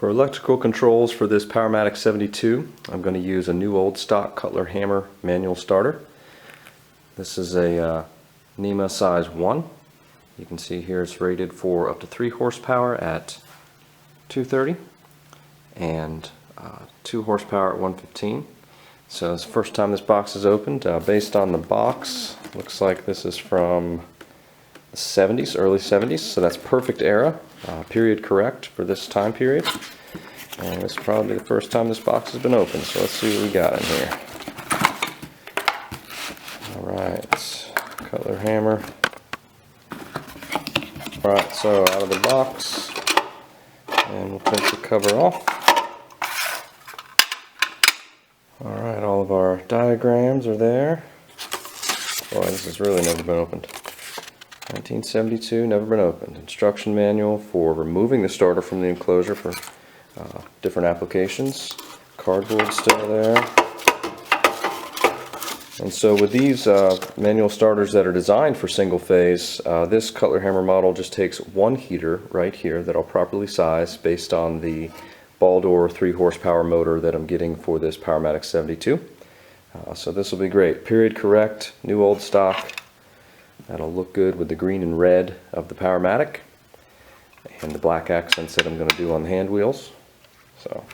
For electrical controls for this Powermatic 72, I'm going to use a new old stock Cutler hammer manual starter. This is a NEMA size 1. You can see here it's rated for up to 3 horsepower at 230 and 2 horsepower at 115. So it's the first time this box is opened. Based on the box, looks like this is from the 70s, early 70s, so that's perfect era, period correct for this time period. And it's probably the first time this box has been opened, so let's see what we got in here. Alright, Cutler hammer. Alright, so out of the box, and we'll take the cover off. Alright, all of our diagrams are there. Boy, this has really never been opened. 1972, never been opened. Instruction manual for removing the starter from the enclosure for different applications. Cardboard still there. And so with these manual starters that are designed for single phase, this Cutler hammer model just takes one heater right here that I'll properly size based on the Baldor 3 horsepower motor that I'm getting for this Powermatic 72. So this will be great. Period correct, new old stock. That'll look good with the green and red of the Powermatic and the black accents that I'm going to do on the hand wheels. So,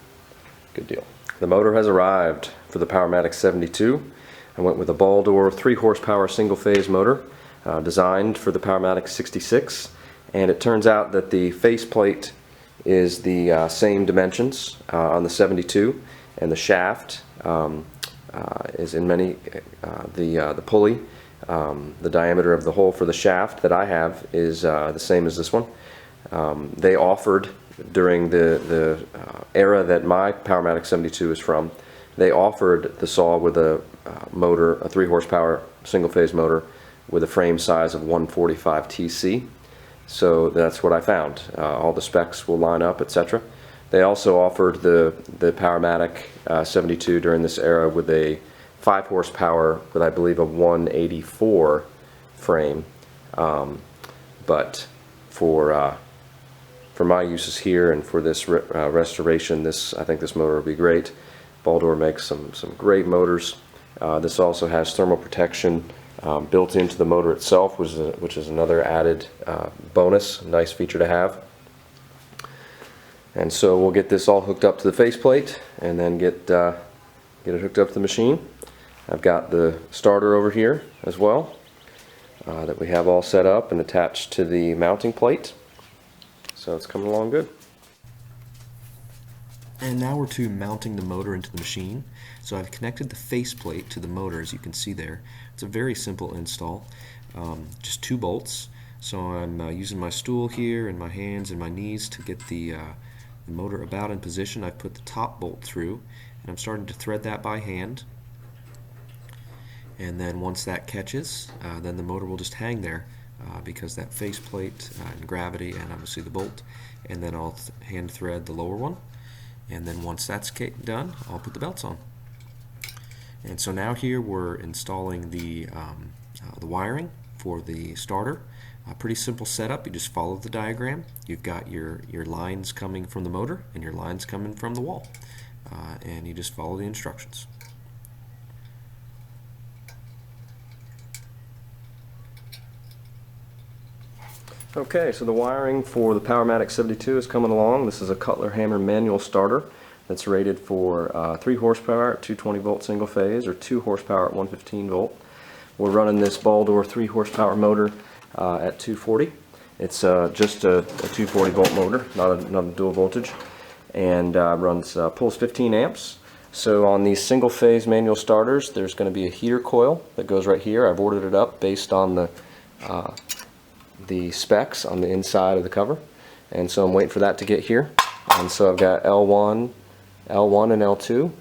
good deal. The motor has arrived for the Powermatic 72. I went with a Baldor 3 horsepower single phase motor designed for the Powermatic 66, and it turns out that the faceplate is the same dimensions on the 72, and the shaft is in many, the pulley. The diameter of the hole for the shaft that I have is the same as this one. They offered, during the era that my Powermatic 72 is from, they offered the saw with a motor, a 3 horsepower single phase motor with a frame size of 145 TC. So that's what I found. All the specs will line up, etc. They also offered the Powermatic 72 during this era with a 5 horsepower with, I believe, a 184 frame, but for my uses here and for this restoration, I think this motor will be great. Baldor makes some great motors. This also has thermal protection built into the motor itself, which is another added bonus, nice feature to have. And so we'll get this all hooked up to the faceplate and then get it hooked up to the machine. I've got the starter over here as well that we have all set up and attached to the mounting plate. So it's coming along good. And now we're to mounting the motor into the machine. So I've connected the faceplate to the motor, as you can see there. It's a very simple install, just 2 bolts. So I'm using my stool here and my hands and my knees to get the motor about in position. I've put the top bolt through and I'm starting to thread that by hand. And then once that catches, then the motor will just hang there because that faceplate and gravity and obviously the bolt, and then I'll hand thread the lower one, and then once that's done, I'll put the belts on. And so now here we're installing the wiring for the starter. Pretty simple setup. You just follow the diagram. You've got your lines coming from the motor and your lines coming from the wall, and you just follow the instructions. Okay, so the wiring for the Powermatic 72 is coming along. This is a Cutler hammer manual starter that's rated for 3 horsepower at 220 volt single phase or 2 horsepower at 115 volt. We're running this Baldor 3 horsepower motor at 240. It's just a 240 volt motor, not a dual voltage, and pulls 15 amps. So on these single phase manual starters, there's going to be a heater coil that goes right here. I've ordered it up based on the specs on the inside of the cover, and so I'm waiting for that to get here. And so I've got L1 and L2,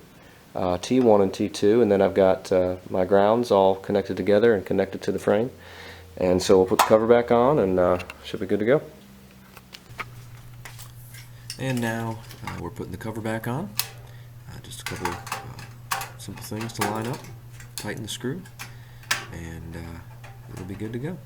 T1 and T2, and then I've got my grounds all connected together and connected to the frame. And so we'll put the cover back on and should be good to go. And now we're putting the cover back on. Just a couple simple things to line up, tighten the screw, and it'll be good to go.